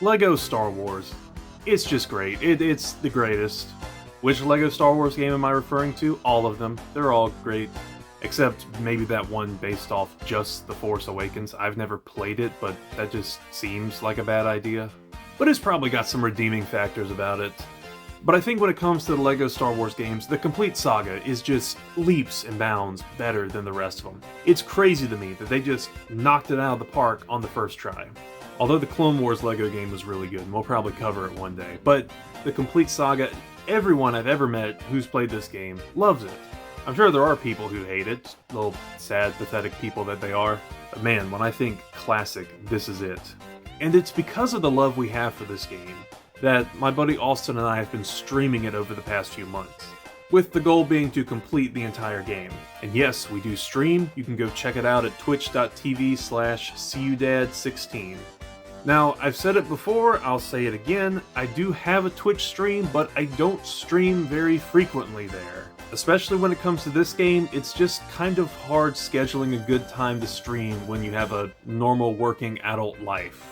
Lego Star Wars. It's just great. It's the greatest. Which Lego Star Wars game am I referring to? All of them. They're all great. Except maybe that one based off just The Force Awakens. I've never played it, but that just seems like a bad idea. But it's probably got some redeeming factors about it. But I think when it comes to the LEGO Star Wars games, the complete saga is just leaps and bounds better than the rest of them. It's crazy to me that they just knocked it out of the park on the first try. Although the Clone Wars LEGO game was really good, and we'll probably cover it one day. But the complete saga, everyone I've ever met who's played this game loves it. I'm sure there are people who hate it, little sad, pathetic people that they are. But man, when I think classic, this is it. And it's because of the love we have for this game that my buddy Austin and I have been streaming it over the past few months, with the goal being to complete the entire game. And yes, we do stream. You can go check it out at twitch.tv/CUDad16. Now, I've said it before, I'll say it again, I do have a Twitch stream, but I don't stream very frequently there. Especially when it comes to this game, it's just kind of hard scheduling a good time to stream when you have a normal working adult life.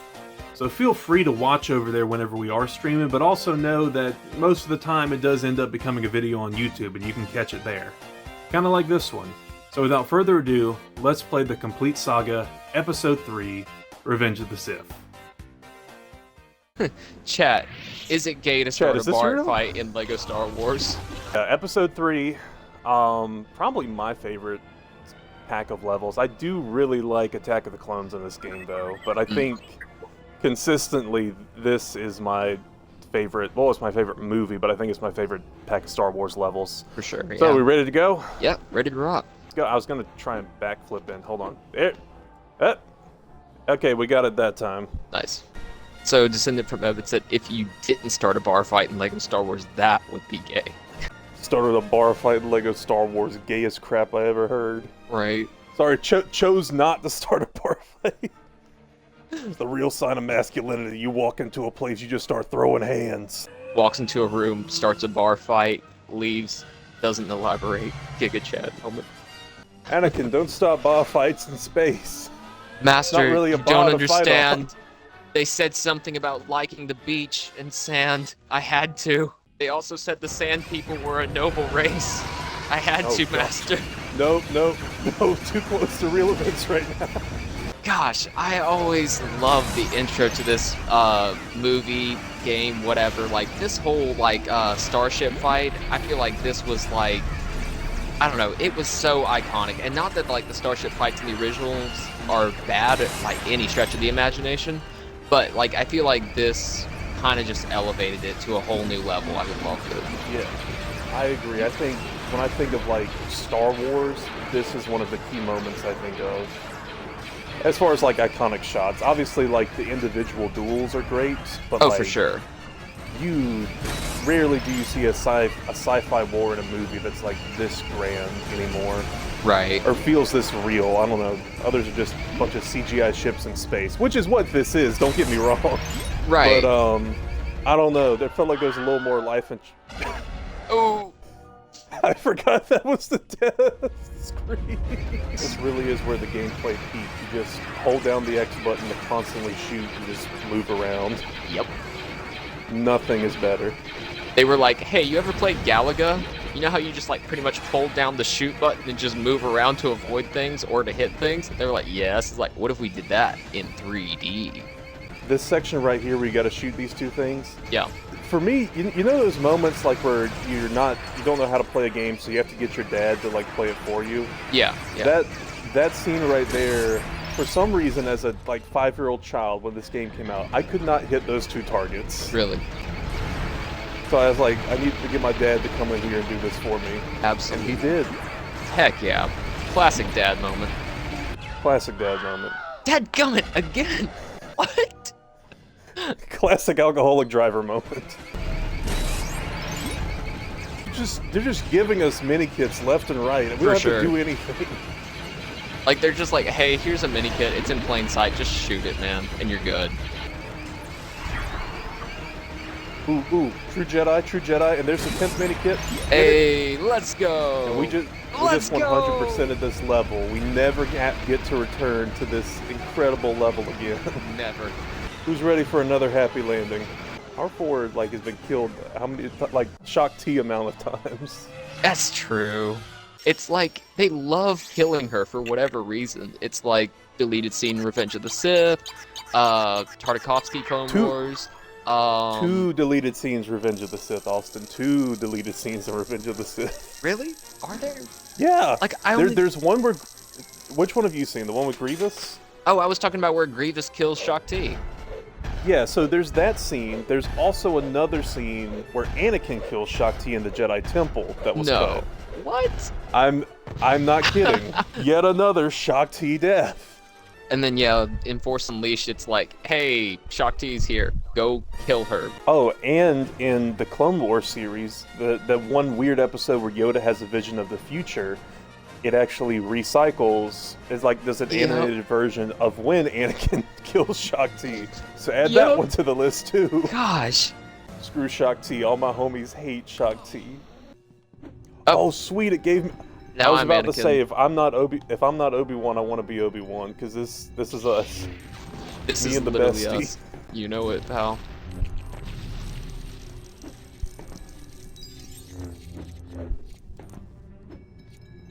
So feel free to watch over there whenever we are streaming, but also know that most of the time it does end up becoming a video on YouTube and you can catch it there. Kinda like this one. So without further ado, let's play the complete saga, Episode 3, Revenge of the Sith. Chat, is it gay to start a bar fight in LEGO Star Wars? Episode 3, probably my favorite pack of levels. I do really like Attack of the Clones in this game though, but I think consistently this is my favorite, well, it's my favorite movie, but I think it's my favorite pack of Star Wars levels. For sure, yeah. So are we ready to go? Yeah, ready to rock. Let's go. I was going to try and backflip in. Hold on. There. Okay, we got it that time. Nice. So, descendant from Evan said, if you didn't start a bar fight in LEGO Star Wars, that would be gay. Started a bar fight in LEGO Star Wars, gayest crap I ever heard. Right. Sorry, chose not to start a bar fight. It's the real sign of masculinity. You walk into a place, you just start throwing hands. Walks into a room, starts a bar fight, leaves, doesn't elaborate. Giga chat moment. Anakin, don't stop bar fights in space. Master, Not really a you bar don't to fight on. understand. They said something about liking the beach and sand. I had to. They also said the sand people were a noble race. I had to, God. Master. Nope, too close to real events right now. Gosh, I always love the intro to this movie, game, whatever. Like, this whole, like, starship fight, I feel like this was, like, I don't know, it was so iconic. And not that, like, the starship fights in the originals are bad at, like, any stretch of the imagination, but, like, I feel like this kind of just elevated it to a whole new level. I would love it. Yeah, I agree. I think, when I think of, like, Star Wars, this is one of the key moments I think of. As far as, like, iconic shots, obviously, like, the individual duels are great, but, Oh, for sure. You rarely do you see a sci-fi war in a movie that's, like, this grand anymore. Right. Or feels this real. I don't know. Others are just a bunch of CGI ships in space, which is what this is, don't get me wrong. Right. But, I don't know. It felt like there was a little more life in... Oh! I forgot that was the death screen. This really is where the gameplay peaks. You just hold down the X button to constantly shoot and just move around. Yep. Nothing is better. They were like, hey, you ever played Galaga? You know how you just, like, pretty much hold down the shoot button and just move around to avoid things or to hit things? They were like, yes. It's like, what if we did that in 3D? This section right here where you gotta shoot these two things. Yeah. For me, you know those moments like where you don't know how to play a game, so you have to get your dad to like play it for you? Yeah, yeah. That scene right there, for some reason as a like 5-year-old child when this game came out, I could not hit those two targets. Really? So I was like, I need to get my dad to come in here and do this for me. Absolutely. And he did. Heck yeah. Classic dad moment. Classic dad moment. Dadgummit, again! What? Classic alcoholic driver moment. They're just giving us mini kits left and right, and we don't have to do anything. Like, they're just like, hey, here's a mini kit, it's in plain sight, just shoot it, man, and you're good. Ooh, true Jedi, and there's the 10th mini kit. Hey, let's go! And we just 100%ed this level. We never get to return to this incredible level again. Never. Who's ready for another happy landing? R4 like has been killed how many like Shock T amount of times. That's true. It's like they love killing her for whatever reason. It's like deleted scene in Revenge of the Sith, Tartakovsky Clone Wars. 2 deleted scenes Revenge of the Sith, Austin. 2 deleted scenes in Revenge of the Sith. Really? Are there? Yeah. Like there's one where. Which one have you seen? The one with Grievous? Oh, I was talking about where Grievous kills Shaak Ti. Yeah, so there's that scene. There's also another scene where Anakin kills Shaak Ti in the Jedi Temple that was cut. What? I'm not kidding. Yet another Shaak Ti death. And then yeah, in Force Unleashed, it's like, hey, Shaak Ti's here. Go kill her. Oh, and in the Clone Wars series, the one weird episode where Yoda has a vision of the future, it actually recycles. It's like there's an animated version of when Anakin kills Shaak Ti. So add that one to the list too. Gosh. Screw Shaak Ti. All my homies hate Shaak Ti. Oh, sweet! It gave me. Now I was I'm about Anakin. to say if I'm not Obi-Wan, I want to be Obi-Wan because this is us. This Me is and the literally bestie. us. You know it, pal.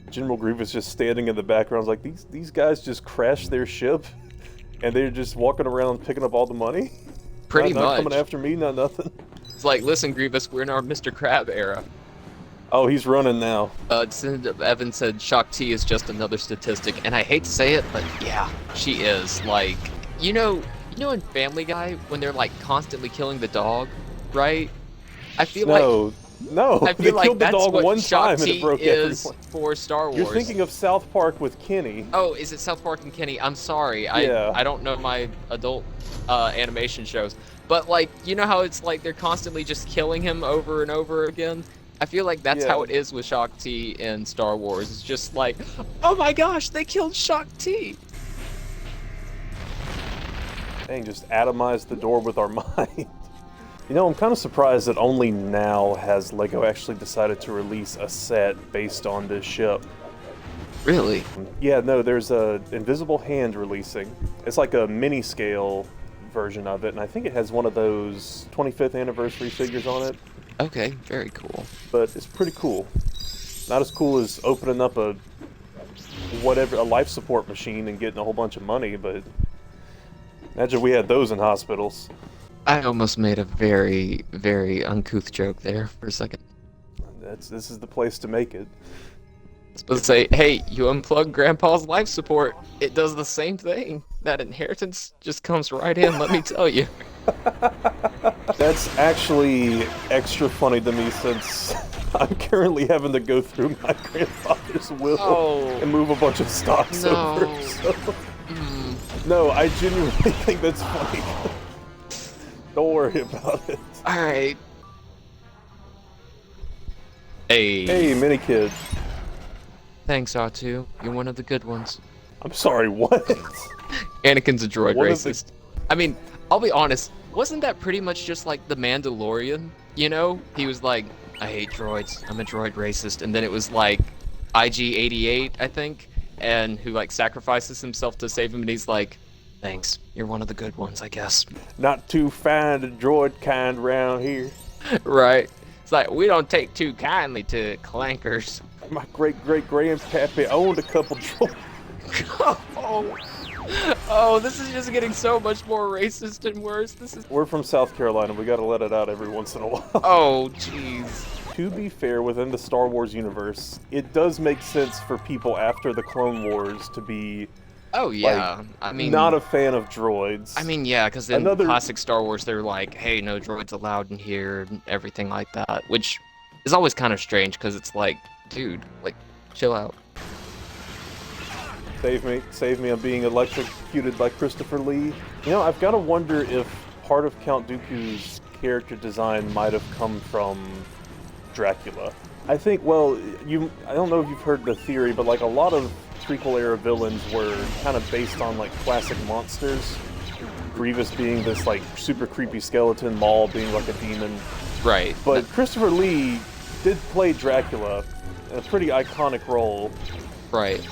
General Grievous just standing in the background, like these guys just crashed their ship, and they're just walking around picking up all the money. Pretty not much. coming after me, not nothing. It's like, listen, Grievous, we're in our Mr. Crab era. Oh, he's running now. Evan said Shaak Ti is just another statistic, and I hate to say it, but yeah, she is. Like, you know in Family Guy when they're like constantly killing the dog, right? I feel No, I they feel like killed the that's dog what one Shaak time and Ti it broke is everyone. for Star Wars. You're thinking of South Park with Kenny. Oh, is it South Park and Kenny? I'm sorry. Yeah. I don't know my adult animation shows. But like, you know how it's like they're constantly just killing him over and over again? I feel like that's how it is with Shaak Ti in Star Wars. It's just like, oh my gosh, they killed Shaak Ti. Dang, just atomized the door with our mind. You know, I'm kind of surprised that only now has LEGO actually decided to release a set based on this ship. Really? Yeah, no, there's a Invisible Hand releasing. It's like a mini-scale version of it, and I think it has one of those 25th anniversary figures on it. Okay, very cool. But it's pretty cool. Not as cool as opening up a life support machine and getting a whole bunch of money, but imagine we had those in hospitals. I almost made a very, very uncouth joke there for a second. This is the place to make it. I was supposed to say, hey, you unplug Grandpa's life support. It does the same thing. That inheritance just comes right in, let me tell you. That's actually extra funny to me since I'm currently having to go through my grandfather's will and move a bunch of stocks over. So. No, I genuinely think that's funny. Don't worry about it. Alright. Hey. Hey, mini kid. Thanks, R2. You're one of the good ones. I'm sorry, what? Anakin's a droid racist. I mean, I'll be honest, wasn't that pretty much just like the Mandalorian? You know? He was like, I hate droids, I'm a droid racist. And then it was like IG-88, I think, and who like sacrifices himself to save him, and he's like, thanks, you're one of the good ones, I guess. Not too fine the droid kind around here. Right. It's like, we don't take too kindly to clankers. My great-great-grandpappy owned a couple droids. Oh, this is just getting so much more racist and worse. We're from South Carolina. We gotta let it out every once in a while. Oh, jeez. To be fair, within the Star Wars universe, it does make sense for people after the Clone Wars to be... Oh, yeah. Like, I mean... not a fan of droids. I mean, yeah, because in classic Star Wars, they're like, hey, no droids allowed in here, and everything like that, which is always kind of strange, because it's like, dude, like, chill out. Save me, I'm being electrocuted by Christopher Lee. You know, I've got to wonder if part of Count Dooku's character design might have come from Dracula. I think, well, I don't know if you've heard the theory, but like a lot of prequel-era villains were kind of based on like classic monsters. Grievous being this like super creepy skeleton, Maul being like a demon. Right. But Christopher Lee did play Dracula in a pretty iconic role. Right.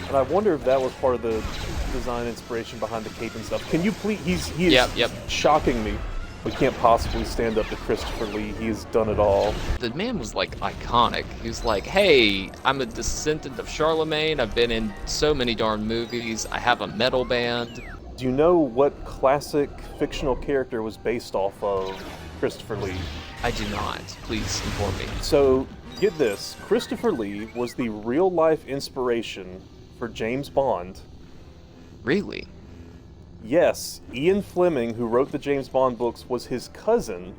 And I wonder if that was part of the design inspiration behind the cape and stuff. Can you please? He is Yep. shocking me. We can't possibly stand up to Christopher Lee. He has done it all. The man was like iconic. He was like, hey, I'm a descendant of Charlemagne. I've been in so many darn movies. I have a metal band. Do you know what classic fictional character was based off of Christopher Lee? I do not. Please inform me. So, get this. Christopher Lee was the real-life inspiration for James Bond. Really? Yes, Ian Fleming, who wrote the James Bond books, was his cousin.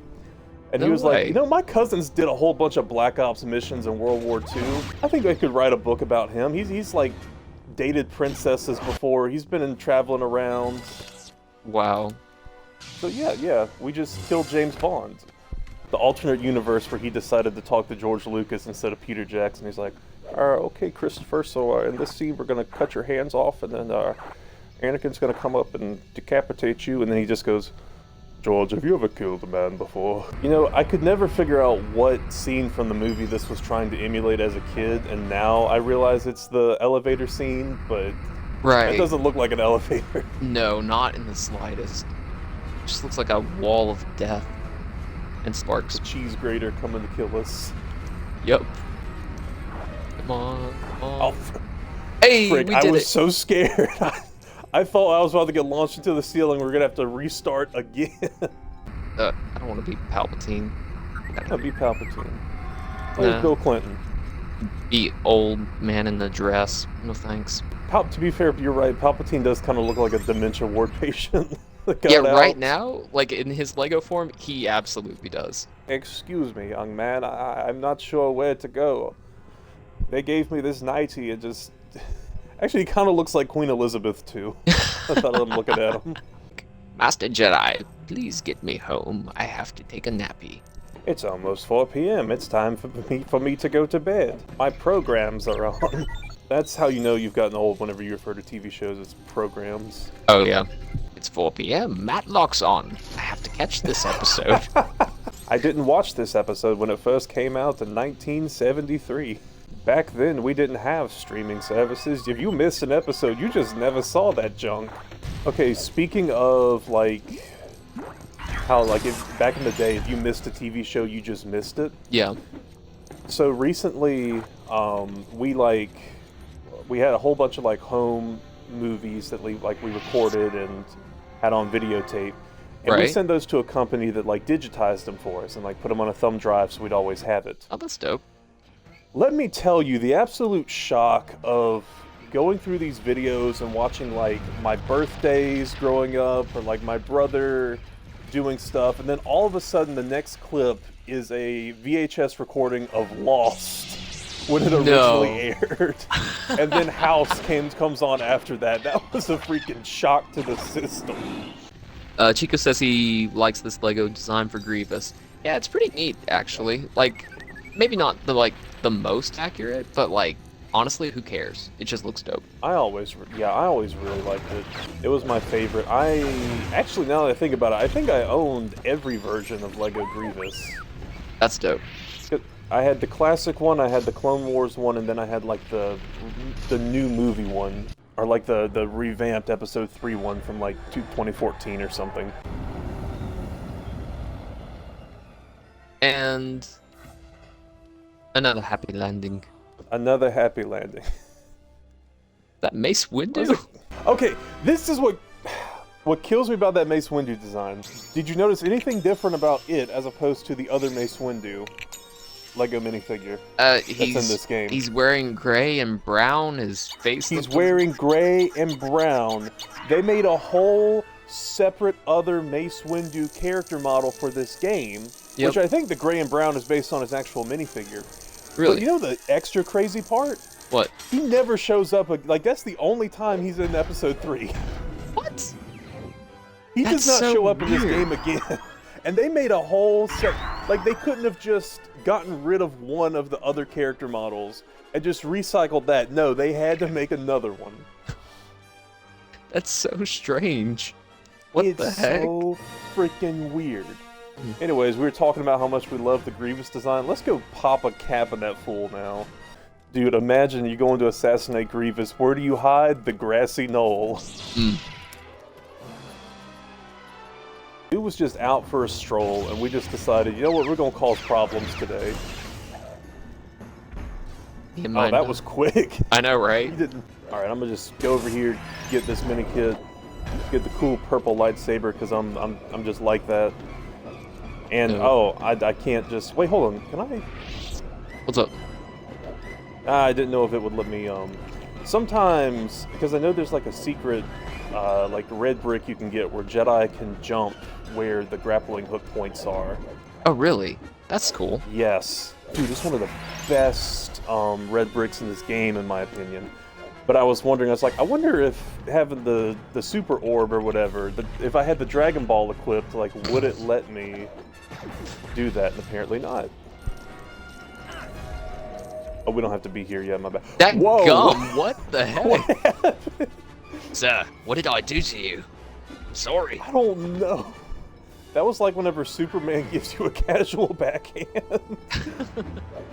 And he No was way. like, you know, my cousins did a whole bunch of Black Ops missions in World War II. I think I could write a book about him. He's like dated princesses before. He's been traveling around. Wow. So yeah, we just killed James Bond. The alternate universe where he decided to talk to George Lucas instead of Peter Jackson. He's like, okay, Christopher, so in this scene we're going to cut your hands off, and then Anakin's going to come up and decapitate you, and then he just goes, George, have you ever killed a man before? You know, I could never figure out what scene from the movie this was trying to emulate as a kid, and now I realize it's the elevator scene, but Right. it doesn't look like an elevator. No, not in the slightest. It just looks like a wall of death and sparks. The cheese grater coming to kill us. Yep. Come on, come Oh, on. Hey, frick, we I did was it. so scared. I thought I was about to get launched into the ceiling. We're going to have to restart again. I don't want to be Palpatine. That'd be Palpatine. Where's Nah. Bill Clinton? Be old man in the dress. No thanks. To be fair, you're right. Palpatine does kind of look like a dementia ward patient. that got Yeah, out. right now, like in his Lego form, he absolutely does. Excuse me, young man. I'm not sure where to go. They gave me this nightie and just... Actually, he kind of looks like Queen Elizabeth, too. I thought I'm looking at him. Master Jedi, please get me home. I have to take a nappy. It's almost 4 p.m. It's time for me to go to bed. My programs are on. That's how you know you've gotten old whenever you refer to TV shows as programs. Oh yeah. It's 4 p.m. Matlock's on. I have to catch this episode. I didn't watch this episode when it first came out in 1973. Back then, we didn't have streaming services. If you missed an episode, you just never saw that junk. Okay, speaking of, like, how, like, back in the day, if you missed a TV show, you just missed it. Yeah. So recently, we had a whole bunch of, like, home movies that we recorded and had on videotape. And we Right. send those to a company that, like, digitized them for us and, like, put them on a thumb drive so we'd always have it. Oh, that's dope. Let me tell you the absolute shock of going through these videos and watching, like, my birthdays growing up or, like, my brother doing stuff, and then all of a sudden the next clip is a VHS recording of Lost when it originally aired. And then House comes on after that. That was a freaking shock to the system. Chico says he likes this Lego design for Grievous. Yeah, it's pretty neat, actually. Like, maybe not the most accurate, but like, honestly, who cares? It just looks dope. I always really liked it. It was my favorite. Actually, now that I think about it, I think I owned every version of Lego Grievous. That's dope. I had the classic one, I had the Clone Wars one, and then I had like the new movie one, or like the revamped Episode 3 one from like 2014 or something. And another happy landing. Another happy landing. That Mace Windu? Okay, this is what kills me about that Mace Windu design. Did you notice anything different about it as opposed to the other Mace Windu Lego minifigure that's in this game? He's wearing gray and brown. His face. He's looks- wearing gray and brown. They made a whole separate other Mace Windu character model for this game, Yep. which I think the gray and brown is based on his actual minifigure. Really? But you know the extra crazy part? What? He never shows up. Like, that's the only time he's in Episode 3. What? He That's does not so show up in this weird. game again. And they made a whole set. Like, they couldn't have just gotten rid of one of the other character models and just recycled that. No, they had to make another one. That's so strange. What It's the heck? so freaking weird. Anyways, we were talking about how much we love the Grievous design. Let's go pop a cap in that fool now. Dude, imagine you going to assassinate Grievous. Where do you hide? The grassy knoll. It was just out for a stroll, and we just decided, you know what, we're gonna cause problems today. Oh, that was quick. I know, right? You didn't. All right, I'm gonna just go over here, get this mini kit, get the cool purple lightsaber, because I'm just like that. And oh, I can't just wait. Hold on, can I? What's up? I didn't know if it would let me. Sometimes, because I know there's like a secret, like red brick you can get where Jedi can jump where the grappling hook points are. Oh, really? That's cool. Yes. Dude, it's one of the best red bricks in this game, in my opinion. But I was wondering, I was like, I wonder if having the super orb or whatever, if I had the Dragon Ball equipped, like, would it let me do that? And apparently not. Oh, we don't have to be here yet, my bad. That Whoa! gum, what the heck? What happened? Sir, what did I do to you? Sorry. I don't know. That was like whenever Superman gives you a casual backhand.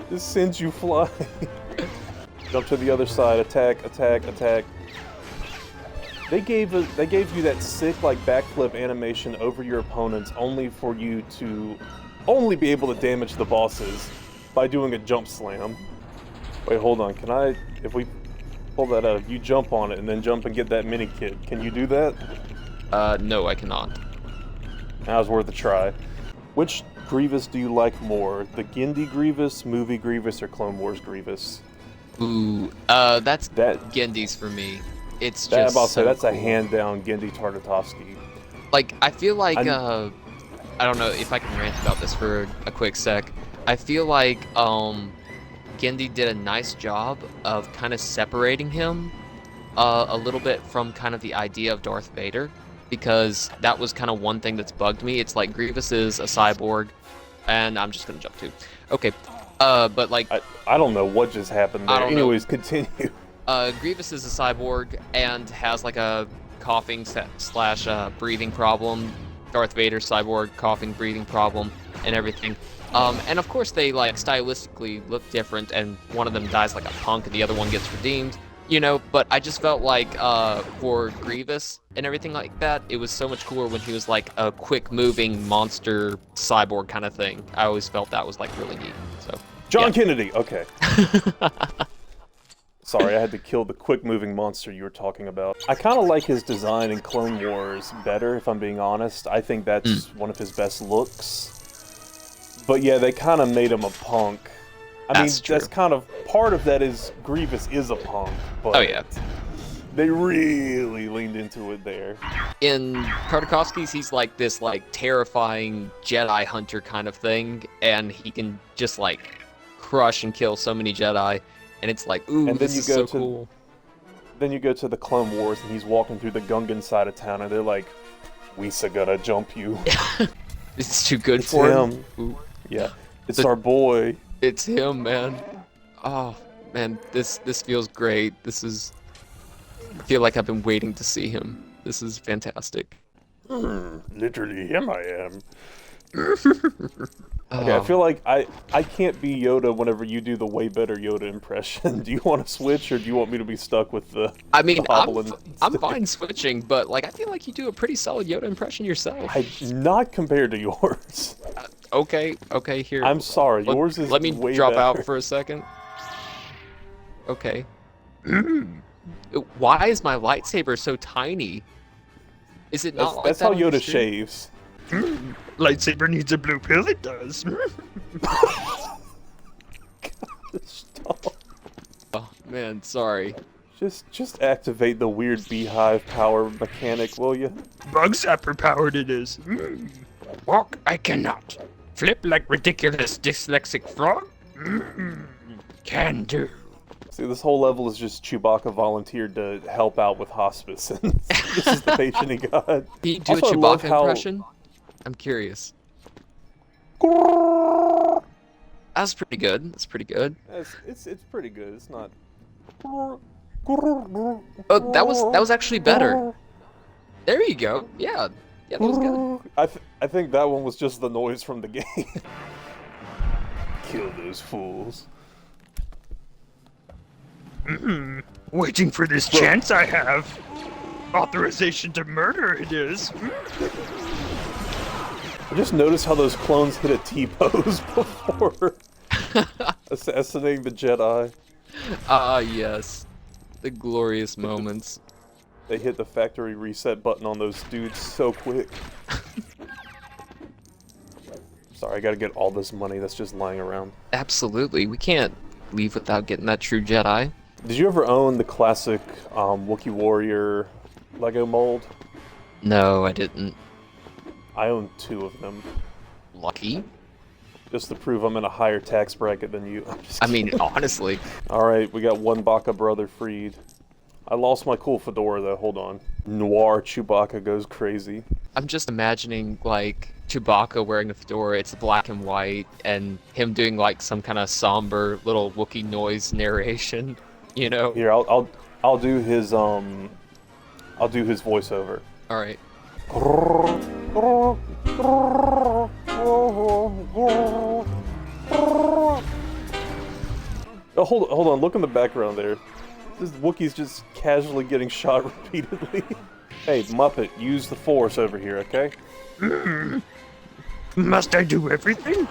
This sends you flying. Jump to the other side, attack, attack, attack. They gave you that sick like backflip animation over your opponents only for you to only be able to damage the bosses by doing a jump slam. Wait, hold on. Can I, if we pull that out, you jump on it and then jump and get that mini kit. Can you do that? No, I cannot. That was worth a try. Which Grievous do you like more? The Gindi Grievous, Movie Grievous, or Clone Wars Grievous? Ooh, that's Gendy's for me. It's just I'm about to say, so that's cool. a hand-down Gindi Tartakovsky. Like, I feel like, I don't know if I can rant about this for a quick sec. I feel like, Gendy did a nice job of kind of separating him a little bit from kind of the idea of Darth Vader, because that was kind of one thing that's bugged me. It's like Grievous is a cyborg, and I'm just gonna jump to. Okay, but like I don't know what just happened there. Anyways, continue. Grievous is a cyborg and has like a coughing slash breathing problem. Darth Vader cyborg coughing breathing problem and everything. And of course they like stylistically look different, and one of them dies like a punk and the other one gets redeemed, you know, but I just felt like for Grievous and everything like that, it was so much cooler when he was like a quick moving monster cyborg kind of thing. I always felt that was like really neat. So John Kennedy, okay. Sorry, I had to kill the quick moving monster you were talking about. I kind of like his design in Clone Wars better, if I'm being honest. I think that's one of his best looks. But yeah, they kind of made him a punk. I mean, that's kind of, part of that is Grievous is a punk, but oh yeah, they really leaned into it there. in Tartakovsky's, he's like this like terrifying Jedi hunter kind of thing, and he can just like crush and kill so many Jedi, and it's like, ooh, and this is so cool. Then you go to the Clone Wars, and he's walking through the Gungan side of town, and they're like, "We's gotta jump you." This is too good It's for him. him. Ooh. Yeah, it's our boy. It's him, man. Oh man, this feels great. I feel like I've been waiting to see him. This is fantastic. Literally him I am. Okay, I feel like I can't be Yoda whenever you do the way better Yoda impression. Do you want to switch, or do you want me to be stuck with the I mean, the I'm fine switching, but like I feel like you do a pretty solid Yoda impression yourself. Not compared to yours. Okay, here. I'm sorry, yours is Let me way drop better. out for a second. Okay. Why is my lightsaber so tiny? Is it not like That's that how on your Yoda stream? shaves. Lightsaber needs a blue pill, it does. Stop. Oh man, sorry. Just activate the weird beehive power mechanic, will you? Bug zapper powered it is. Walk, I cannot. Flip like ridiculous dyslexic frog? Can do. See, this whole level is just Chewbacca volunteered to help out with hospice, and this is the patient he got. Can you do Also, I a love Chewbacca how- impression? I'm curious. That's pretty good. That's pretty good. It's pretty good. It's not. Oh, that was actually better. There you go. Yeah, that was good. I think that one was just the noise from the game. Kill those fools. Waiting for this chance I have. Authorization to murder it is. I just noticed how those clones hit a T-pose before assassinating the Jedi. Ah, yes. The glorious moments. They hit the factory reset button on those dudes so quick. Sorry, I gotta get all this money that's just lying around. Absolutely. We can't leave without getting that true Jedi. Did you ever own the classic Wookiee Warrior Lego mold? No, I didn't. I own 2 of them. Lucky? Just to prove I'm in a higher tax bracket than you. I'm just I mean, honestly. Alright, we got one Baka brother freed. I lost my cool fedora though, hold on. Noir Chewbacca goes crazy. I'm just imagining, like, Chewbacca wearing a fedora, it's black and white, and him doing, like, some kind of somber little Wookiee noise narration, you know? Here, I'll do his voiceover. Alright. Oh, hold on, look in the background there. This Wookiee's just casually getting shot repeatedly. Hey, Muppet, use the Force over here, okay? Must I do everything?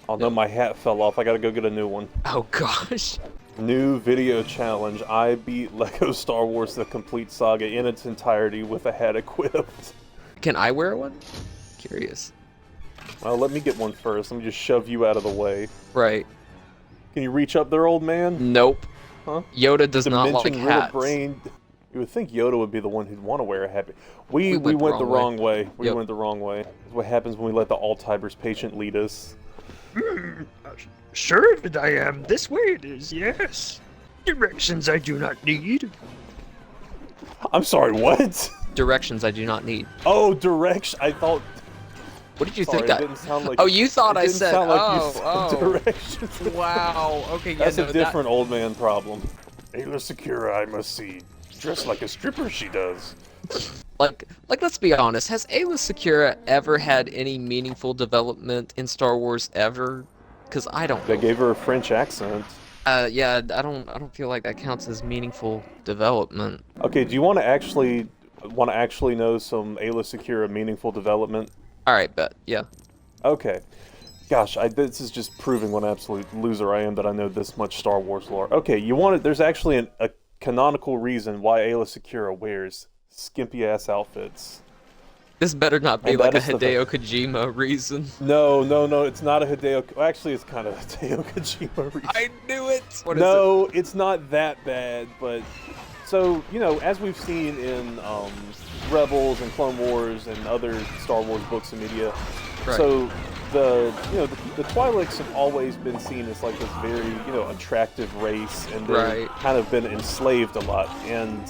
Oh no, my hat fell off. I gotta go get a new one. Oh gosh. New video challenge. I beat Lego Star Wars The Complete Saga in its entirety with a hat equipped. Can I wear one? Curious. Well, let me get one first. Let me just shove you out of the way. Right. Can you reach up there, old man? Nope. Huh? Yoda does not like Dimension riddle hats. brain. You would think Yoda would be the one who'd want to wear a hat. We went went the wrong way. We Yep. went the wrong way. That's what happens when we let the Alzheimer's patient lead us. Sure that I am. This way it is, yes. Directions I do not need. I'm sorry, what? Directions I do not need. Oh, direction. I thought. What did you Sorry, think it I... didn't sound like. Oh, you thought it I didn't said, sound like oh, you said oh. directions. Wow. Okay, yeah, That's no, a different old man problem. Ayla Secura, I must see. Dressed like a stripper, she does. Like, let's be honest. Has Ayla Secura ever had any meaningful development in Star Wars ever? Because I don't. They gave her a French accent. Yeah, I don't feel like that counts as meaningful development. Okay, do you want to actually know some Ayla Secura meaningful development? All right, bet. Yeah. Okay. Gosh, this is just proving what an absolute loser I am that I know this much Star Wars lore. Okay, there's actually a canonical reason why Ayla Secura wears skimpy-ass outfits. This better not be And like a that is the Hideo Kojima reason. No, it's not a Hideo... Well, actually, it's kind of a Hideo Kojima reason. I knew it! What is No, it's not that bad, but... So, as we've seen in Rebels and Clone Wars and other Star Wars books and media, Right. so the Twi'leks have always been seen as like this very, attractive race, and they've Right. kind of been enslaved a lot. And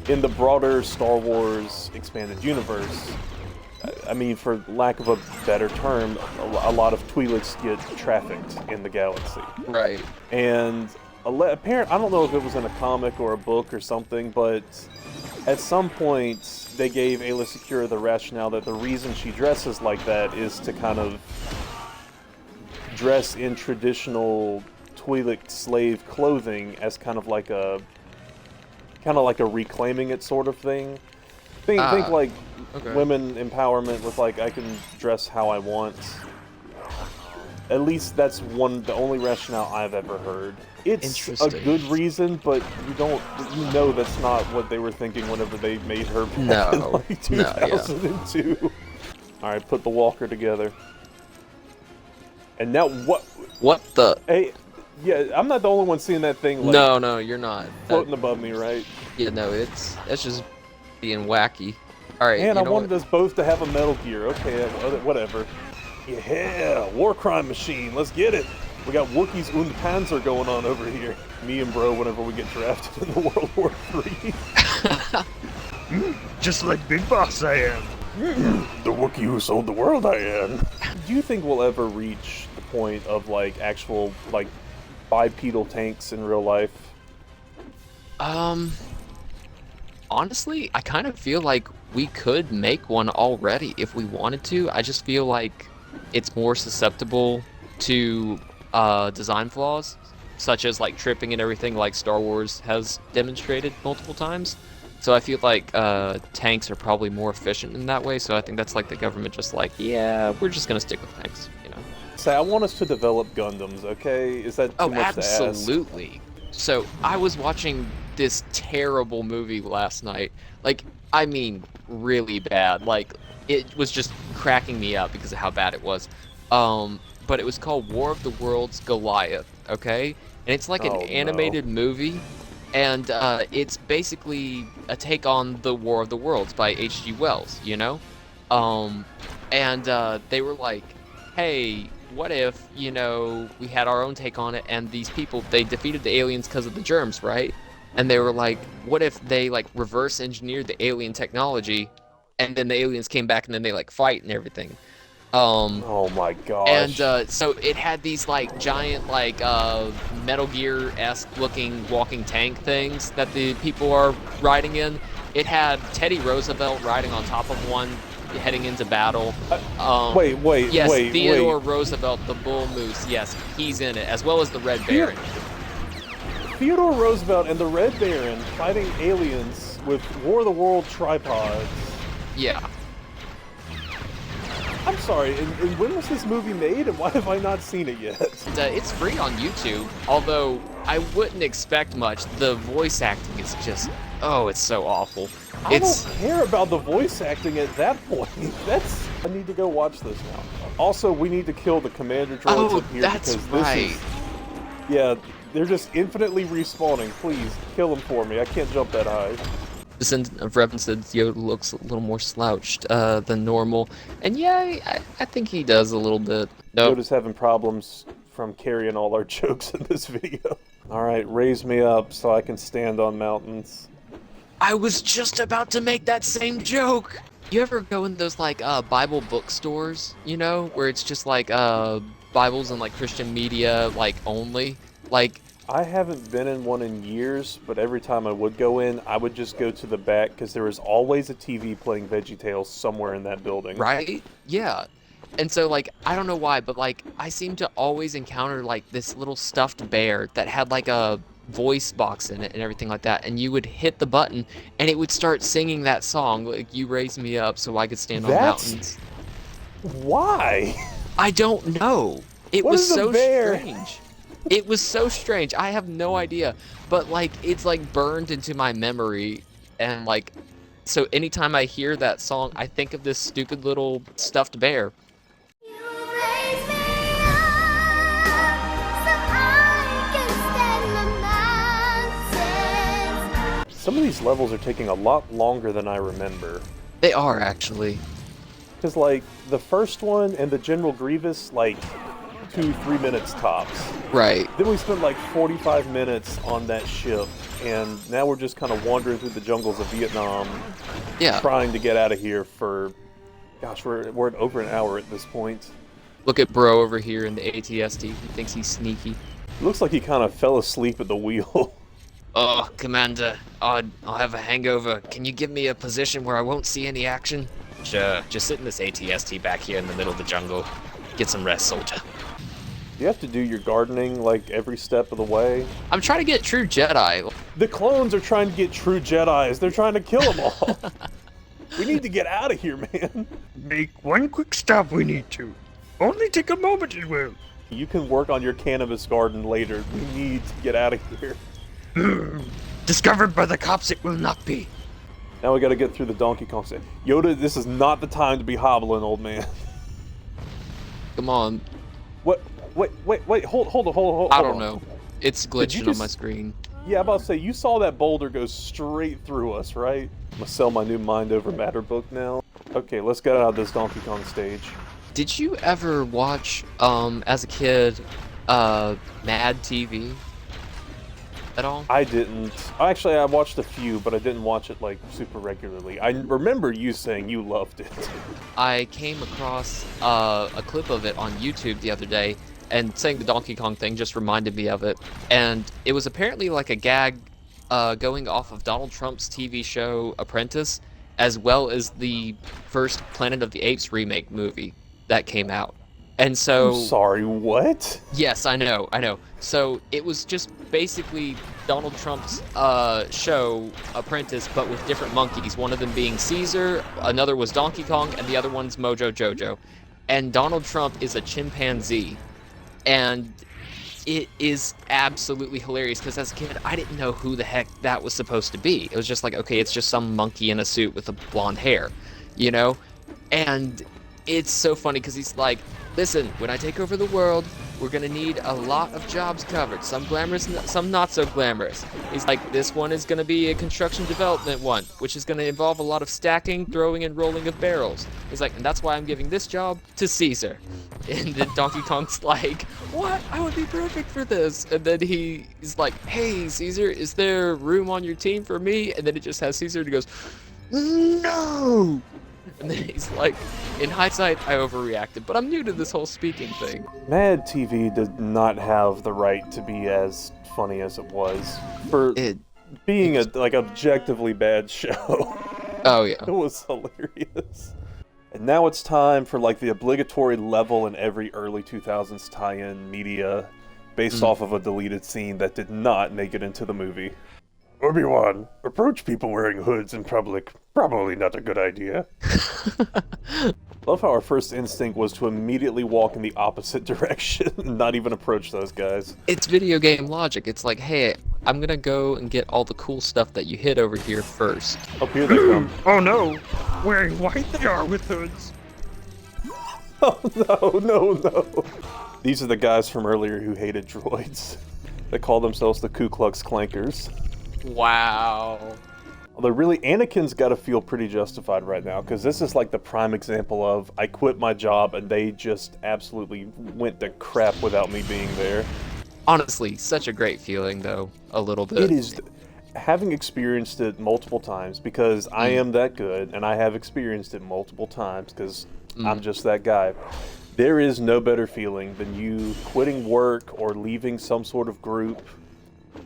in the broader Star Wars expanded universe, I mean, for lack of a better term, a lot of Twi'leks get trafficked in the galaxy. Right. And apparent, I don't know if it was in a comic or a book or something, but at some point they gave Ayla Secura the rationale that the reason she dresses like that is to kind of dress in traditional Twi'lek slave clothing as kind of like a reclaiming it sort of thing. Think like okay. women empowerment with like I can dress how I want. At least that's the only rationale I've ever heard. It's a Interesting. good reason, but you know that's not what they were thinking whenever they made her back in No. like No, yeah. 2002. Alright, put the walker together. And now what? What the? Hey, yeah, I'm not the only one seeing that thing like No, you're not. floating above me, right? Yeah, no, that's just being wacky. All right, Man, you I know wanted what? us both to have a Metal Gear. Okay, whatever. Yeah, war crime machine. Let's get it. We got Wookiees und Panzer going on over here. Me and bro, whenever we get drafted in the World War III. Just like Big Boss I am. The Wookiee who sold the world I am. Do you think we'll ever reach the point of like actual like bipedal tanks in real life? Honestly, I kind of feel like we could make one already if we wanted to. I just feel like it's more susceptible to design flaws. such as like tripping and everything, like Star Wars has demonstrated multiple times. So I feel like tanks are probably more efficient in that way. So I think that's like the government just like, yeah, we're just gonna stick with tanks, you know. Say, I want us to develop Gundams, okay? Is that too much to ask? Absolutely. So I was watching this terrible movie last night. Like, I mean, really bad. Like, it was just cracking me up because of how bad it was. But it was called War of the Worlds Goliath, okay? And it's like an animated movie, and it's basically a take on the War of the Worlds by H.G. Wells, you know? And they were like, hey, what if, you know, we had our own take on it, and these people, they defeated the aliens because of the germs, right? And they were like, what if they, like, reverse engineered the alien technology, and then the aliens came back, and then they, like, fight and everything. Oh my gosh. And so it had these, like, giant, like, Metal Gear-esque looking walking tank things that the people are riding in. It had Teddy Roosevelt riding on top of one, heading into battle. Yes, Theodore Roosevelt, the bull moose, yes, he's in it, as well as the Red Baron. Theodore Roosevelt and the Red Baron fighting aliens with War of the World tripods. Yeah. I'm sorry, and when was this movie made, and why have I not seen it yet? It's free on YouTube, although I wouldn't expect much. The voice acting is just, oh, it's so awful. I don't care about the voice acting at that point. I need to go watch this now. Also, we need to kill the commander droids up here that's because this is... Yeah, they're just infinitely respawning. Please, kill them for me. I can't jump that high. Descendant of Revan said Yoda looks a little more slouched than normal. And yeah, I think he does a little bit. Nope. Yoda's having problems from carrying all our jokes in this video. Alright, raise me up so I can stand on mountains. I was just about to make that same joke! You ever go in those, like, Bible bookstores, you know? Where it's just, like, Bibles and, like, Christian media, like, only? Like... I haven't been in one in years, but every time I would go in, I would just go to the back, because there was always a TV playing VeggieTales somewhere in that building. Right? Yeah. And so, like, I don't know why, but, like, I seem to always encounter, like, this little stuffed bear that had, like, a voice box in it and everything like that, and you would hit the button, and it would start singing that song, like, you raised me up so I could stand on mountains. Why? I don't know. It was so strange. It was so strange. I have no idea. But, like, it's, like, burned into my memory. And, like, so anytime I hear that song, I think of this stupid little stuffed bear. Some of these levels are taking a lot longer than I remember. They are, actually. Because, like, the first one and the General Grievous, like... 2-3 minutes tops. Right. Then we spent like 45 minutes on that ship, and now we're just kind of wandering through the jungles of Vietnam, trying to get out of here for, gosh, we're at over an hour at this point. Look at bro over here in the ATST. He thinks he's sneaky. Looks like he kind of fell asleep at the wheel. Oh, Commander, I'll have a hangover. Can you give me a position where I won't see any action? Sure. Just sit in this ATST back here in the middle of the jungle. Get some rest, soldier. You have to do your gardening, like, every step of the way. I'm trying to get true Jedi. The clones are trying to get true Jedis. They're trying to kill them all. We need to get out of here, man. Make one quick stop, we need to. Only take a moment, it will. You can work on your cannabis garden later. We need to get out of here. Discovered by the cops, it will not be. Now we gotta get through the Donkey Kong stage. Yoda, this is not the time to be hobbling, old man. Come on. What? Wait, hold on. I don't know. It's glitching on my screen. Yeah, I'm about to say, you saw that boulder go straight through us, right? I'm gonna sell my new Mind Over Matter book now. Okay, let's get out of this Donkey Kong stage. Did you ever watch, as a kid, Mad TV? At all? I didn't. Actually, I watched a few, but I didn't watch it, like, super regularly. I remember you saying you loved it. I came across a clip of it on YouTube the other day, and saying the Donkey Kong thing just reminded me of it. And it was apparently like a gag going off of Donald Trump's TV show Apprentice, as well as the first Planet of the Apes remake movie that came out. And so, I'm sorry, what? yes, I know. So it was just basically Donald Trump's show Apprentice, but with different monkeys. One of them being Caesar, another was Donkey Kong, and the other one's Mojo Jojo. And Donald Trump is a chimpanzee, and it is absolutely hilarious because as a kid, I didn't know who the heck that was supposed to be. It was just like, okay, it's just some monkey in a suit with a blonde hair, you know? And it's so funny because he's like, listen, when I take over the world, we're gonna need a lot of jobs covered. Some glamorous, some not so glamorous. He's like, this one is gonna be a construction development one, which is gonna involve a lot of stacking, throwing, and rolling of barrels. He's like, and that's why I'm giving this job to Caesar. And then Donkey Kong's like, what? I would be perfect for this. And then he's like, hey, Caesar, is there room on your team for me? And then it just has Caesar and he goes, no! And then he's like, in hindsight, I overreacted, but I'm new to this whole speaking thing. Mad TV did not have the right to be as funny as it was. For being a objectively bad show. Oh, yeah. It was hilarious. And now it's time for like the obligatory level in every early 2000s tie-in media based off of a deleted scene that did not make it into the movie. Obi-Wan, approach people wearing hoods in public. Probably not a good idea. Love how our first instinct was to immediately walk in the opposite direction and not even approach those guys. It's video game logic. It's like, hey, I'm gonna go and get all the cool stuff that you hid over here first. Oh, here they come. Oh no! Wearing white they are with hoods. Oh, no. These are the guys from earlier who hated droids. They call themselves the Ku Klux Klankers. Wow. Although really, Anakin's got to feel pretty justified right now, because this is like the prime example of, I quit my job and they just absolutely went to crap without me being there. Honestly, such a great feeling, though, a little bit. It is, having experienced it multiple times, because I am that good, and I have experienced it multiple times, because I'm just that guy. There is no better feeling than you quitting work or leaving some sort of group,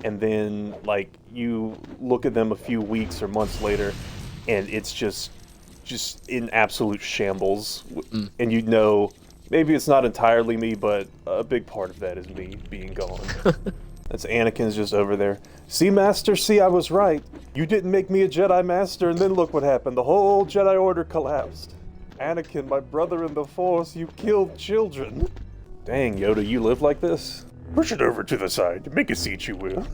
and then like you look at them a few weeks or months later and it's just in absolute shambles, and you know maybe it's not entirely me, but a big part of that is me being gone. That's Anakin's just over there. See, Master, see, I was right. You didn't make me a Jedi Master, and then look what happened. The whole Jedi Order collapsed. Anakin, my brother in the Force, you killed children. Dang, Yoda, you live like this? Push it over to the side. Make a seat, you will.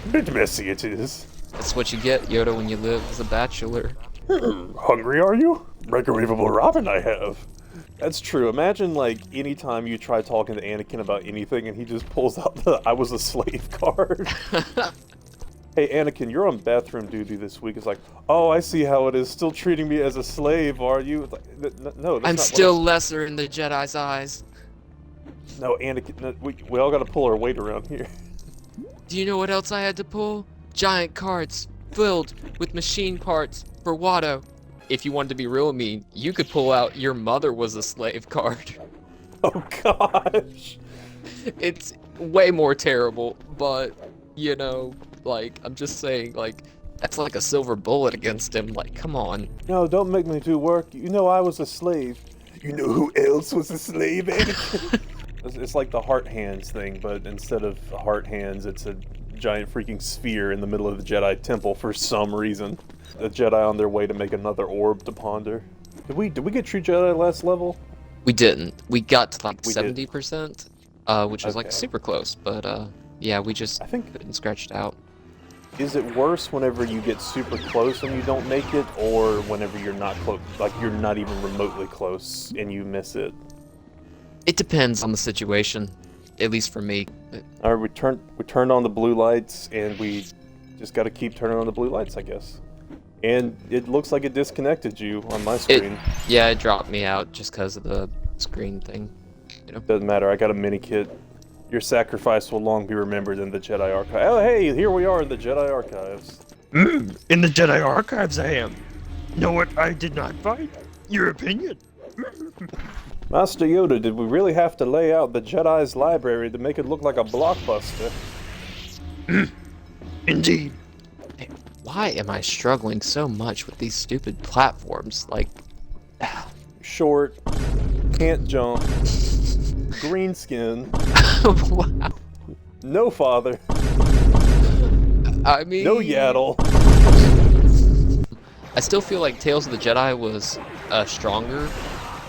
A bit messy it is. That's what you get, Yoda, when you live as a bachelor. Hungry, are you? Microwavable ramen I have. That's true. Imagine, like, anytime you try talking to Anakin about anything and he just pulls out the I was a slave card. Hey, Anakin, you're on bathroom duty this week. It's like, oh, I see how it is. Still treating me as a slave, are you? It's like, no, that's I'm not still lesser in the Jedi's eyes. No, Anakin, no, we all gotta pull our weight around here. Do you know what else I had to pull? Giant carts filled with machine parts for Watto. If you wanted to be real mean, you could pull out your mother was a slave card. Oh, gosh. It's way more terrible, but, you know, like, I'm just saying, like, that's like a silver bullet against him. Like, come on. No, don't make me do work. You know I was a slave. You know who else was a slave, Anakin? It's like the heart hands thing, but instead of heart hands, it's a giant freaking sphere in the middle of the Jedi temple for some reason. The Jedi on their way to make another orb to ponder. Did we get True Jedi last level? We didn't. We got to like We did. 70%, which was like Okay. super close, but yeah, we just I think- couldn't scratch it out. Is it worse whenever you get super close and you don't make it, or whenever you're not close, like you're not even remotely close and you miss it? It depends on the situation, at least for me. All right, we turned on the blue lights, and we just got to keep turning on the blue lights, I guess. And it looks like it disconnected you on my screen. Yeah, it dropped me out just because of the screen thing. You know? Doesn't matter, I got a mini kit. Your sacrifice will long be remembered in the Jedi Archive. Oh, hey, here we are in the Jedi Archives. In the Jedi Archives I am. Know what I did not find? Your opinion. Master Yoda, did we really have to lay out the Jedi's library to make it look like a blockbuster? Indeed. Why am I struggling so much with these stupid platforms? Like, Short. can't jump, green skin, Wow. no father, I mean, no Yaddle. I still feel like Tales of the Jedi was stronger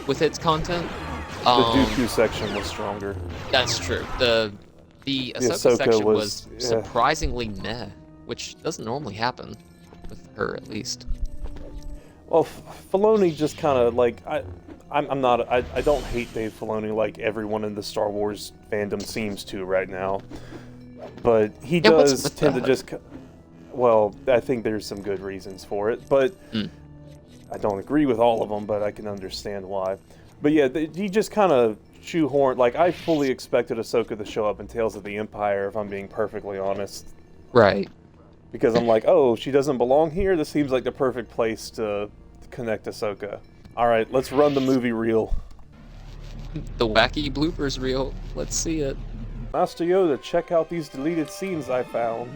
with its content. The Dooku section was stronger. That's true. The Ahsoka Ahsoka section was- was yeah. surprisingly meh, which doesn't normally happen with her, at least. Well, Filoni just kind of like I don't hate Dave Filoni like everyone in the Star Wars fandom seems to right now, but he Yeah, what's does with tend to that? just. Well, I think there's some good reasons for it, but I don't agree with all of them. But I can understand why. But yeah, he just kind of shoehorned. Like I fully expected Ahsoka to show up in Tales of the Empire, if I'm being perfectly honest. Right. Because I'm like, oh, she doesn't belong here? This seems like the perfect place to connect Ahsoka. Alright, let's run the movie reel. The wacky bloopers reel. Let's see it. Master Yoda, check out these deleted scenes I found.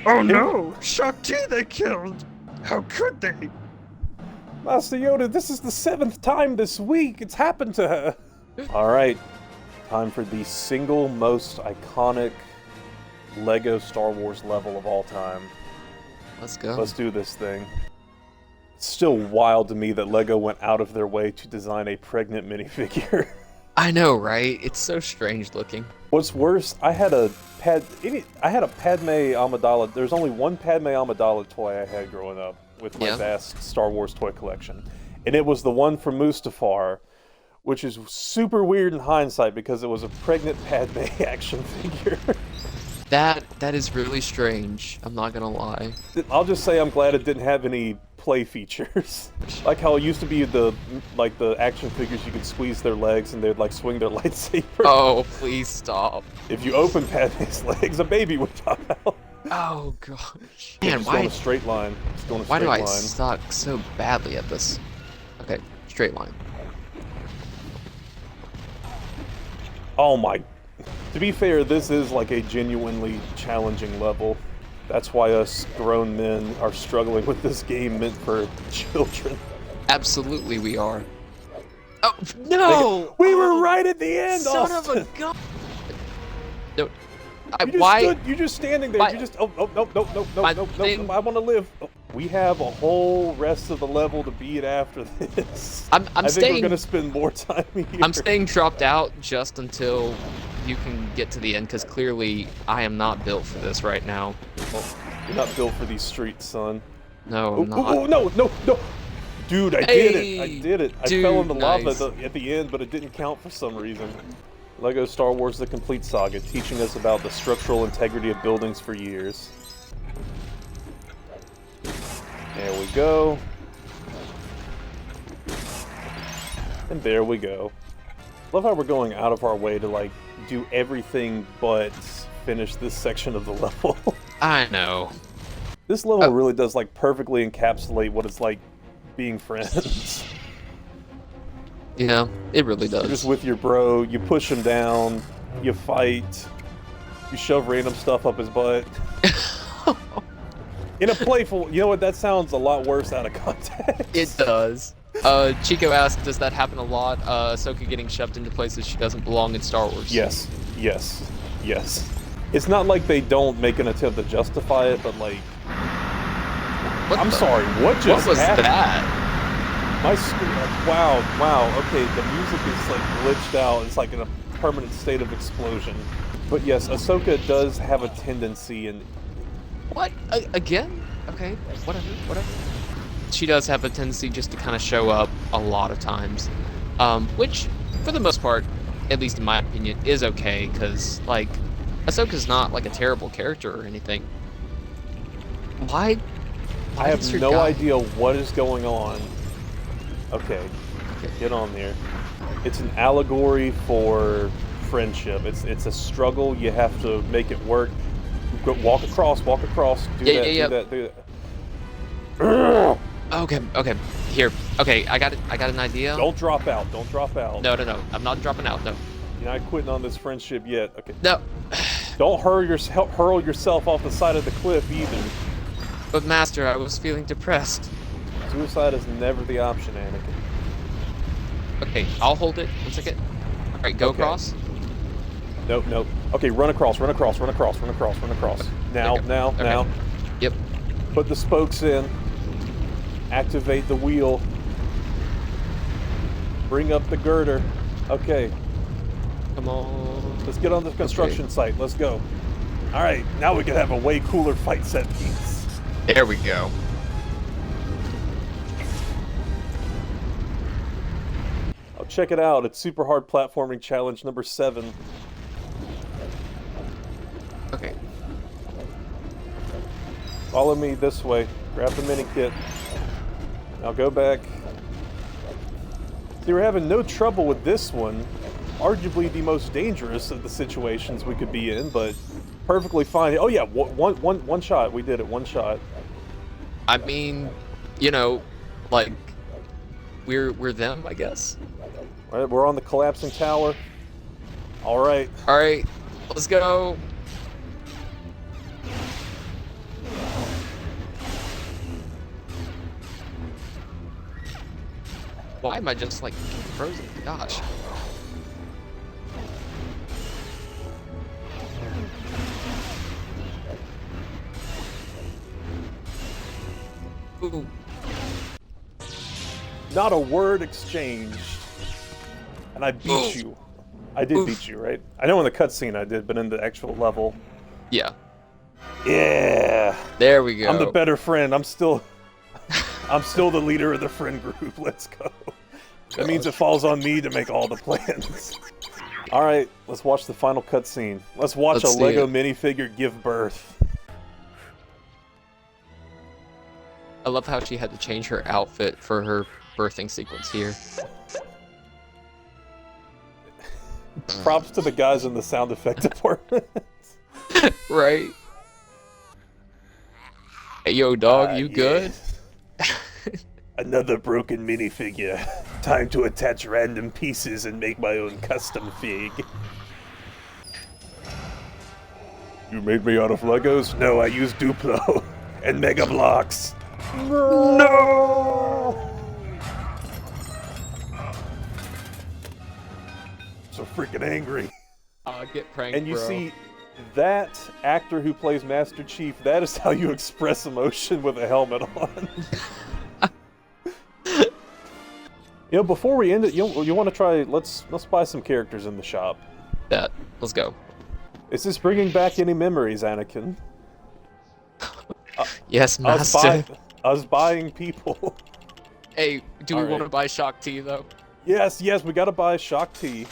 Oh no! Shakti they killed! How could they? Master Yoda, this is the 7th time this week it's happened to her. Alright, time for the single most iconic Lego Star Wars level of all time. Let's go. Let's do this thing. It's still wild to me that Lego went out of their way to design a pregnant minifigure. I know, right? It's so strange looking. What's worse, I had a Padme Amidala. There's only one Padme Amidala toy I had growing up with my Yeah. vast Star Wars toy collection, and it was the one from Mustafar, which is super weird in hindsight because it was a pregnant Padme action figure. That is really strange. I'm not gonna lie. I'll just say I'm glad it didn't have any play features. Like how it used to be the action figures, you could squeeze their legs and they'd like swing their lightsaber. Oh, please stop. If you open Padme's legs, a baby would pop out. Oh gosh. Man, Man, it's going why? a straight line. It's going a Why straight do I line. suck so badly at this? Okay, straight line. Oh my. To be fair, this is like a genuinely challenging level. That's why us grown men are struggling with this game meant for children. Absolutely, we are. Oh no! We were right at the end, Son Austin. of a gun! No, You're just standing there. My- You just no, my no. thing- I want to live. Oh, we have a whole rest of the level to beat after this. I'm I think staying. we're gonna spend more time here. I'm staying dropped out just until you can get to the end, because clearly I am not built for this right now. You're not built for these streets, son. No, Oh, I'm not. oh, no. Dude, I did it. I Hey, did it. I dude, fell in the lava nice. at the end, but it didn't count for some reason. Lego Star Wars The Complete Saga, teaching us about the structural integrity of buildings for years. There we go. And there we go. Love how we're going out of our way to, like, do everything but finish this section of the level. I know. This level really does, like, perfectly encapsulate what it's like being friends. Yeah, it really You're does. just with your bro, you push him down, you fight, you shove random stuff up his butt. In a playful, you know what, that sounds a lot worse out of context. It does. Chico asked, does that happen a lot? Ahsoka getting shoved into places she doesn't belong in Star Wars. Yes. It's not like they don't make an attempt to justify it, but like, I'm sorry, what just What was happened? that? My screen, wow, okay, the music is like glitched out, it's like in a permanent state of explosion. But yes, Ahsoka does have a tendency, and What? Again? Okay, whatever. She does have a tendency just to kind of show up a lot of times. Which, for the most part, at least in my opinion, is okay, because, like, Ahsoka's not, like, a terrible character or anything. Why I have does your no guy- idea what is going on. Okay, get on there. It's an allegory for friendship. It's a struggle. You have to make it work. Go, walk across. Do Yeah. that. Okay. Here. Okay, I got an idea. Don't drop out. No. I'm not dropping out. No. You're not quitting on this friendship yet. Okay. No. Don't hurl yourself off the side of the cliff either. But Master, I was feeling depressed. Suicide is never the option, Anakin. Okay, I'll hold it. 1 second. All right, go Okay. across. Nope, nope. Okay, run across, run across, run across, run across, run across. Now, Okay. now, Okay. now. Yep. Put the spokes in. Activate the wheel. Bring up the girder. Okay, Come on. let's get on the construction site. Let's go. All right, now we can have a way cooler fight set piece. There we go. Oh, check it out. It's Super Hard Platforming Challenge number 7. Okay. Follow me this way. Grab the mini kit. Now go back. See, we're having no trouble with this one. Arguably the most dangerous of the situations we could be in, but perfectly fine. Oh yeah, one shot. We did it. One shot. I mean, you know, like we're them, I guess. All right, we're on the collapsing tower. All right. All right, let's go. Why am I just like frozen? Gosh. Ooh. Not a word exchanged. And I beat Oof. you. I did Oof. beat you, right? I know in the cutscene I did, but in the actual level. Yeah. Yeah. There we go. I'm the better friend. I'm still the leader of the friend group. Let's go. That means it falls on me to make all the plans. All right, let's watch the final cutscene. Let's watch Let's a see Lego it. minifigure give birth. I love how she had to change her outfit for her birthing sequence here. Props to the guys in the sound effect department. Right? Hey, yo, dog, you good? Another broken minifigure. Time to attach random pieces and make my own custom fig. You made me out of Legos? No, I used Duplo and Mega Blocks. No! So freaking angry. Get pranked, And you bro. see, that actor who plays Master Chief, that is how you express emotion with a helmet on. You know, before we end it, you want to try, let's buy some characters in the shop. That. Let's go. Is this bringing back any memories, Anakin? Yes, Us, master. us buying people. Hey, do we All want to right. buy Shock T though? Yes, we gotta buy Shock T.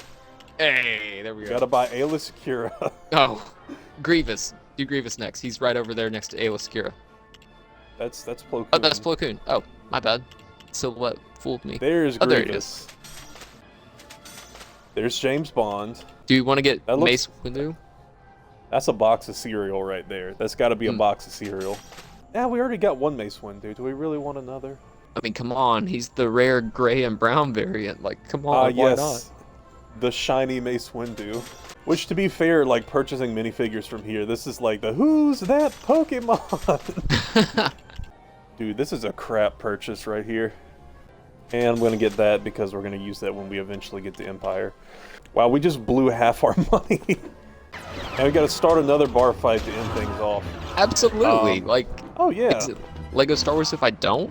Hey, there we We go. gotta buy Ayla Secura. Oh, Grievous. Do Grievous next. He's right over there next to Ayla Secura. That's Plo Koon. Oh, that's Plo Koon. Oh, my bad. Silhouette fooled me. There's Oh, there it Grievous. There's James Bond. Do you want to get That looks- Mace Windu? That's a box of cereal right there. That's got to be a Hmm. box of cereal. Yeah, we already got one Mace Windu. Do we really want another? I mean, come on. He's the rare gray and brown variant. Like, come on. Why not? The shiny Mace Windu. Which, to be fair, like purchasing minifigures from here, this is like the who's that Pokemon? Dude, this is a crap purchase right here. And I'm gonna get that because we're gonna use that when we eventually get to Empire. Wow, we just blew half our money. And we gotta start another bar fight to end things off. Absolutely. Like, Oh yeah, is it Lego Star Wars if I don't?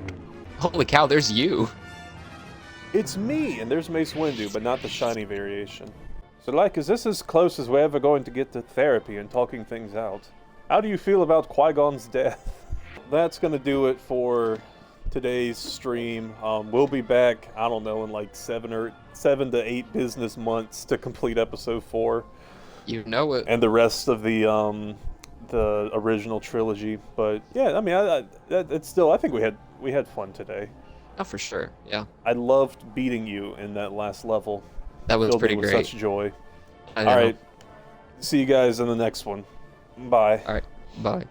Holy cow, there's you. it's me, and there's Mace Windu, but not the shiny variation. So, like, is this as close as we're ever going to get to therapy and talking things out? How do you feel about Qui-Gon's death? That's gonna do it for today's stream. We'll be back, I don't know, in like 7 to 8 business months to complete episode 4 You know it. and the rest of the original trilogy. But yeah, I mean, it's still, I think we had fun today. Oh, for sure. Yeah. I loved beating you in that last level. That was Filled pretty me with great. such joy. I know. All right, see you guys in the next one. Bye. All right. Bye.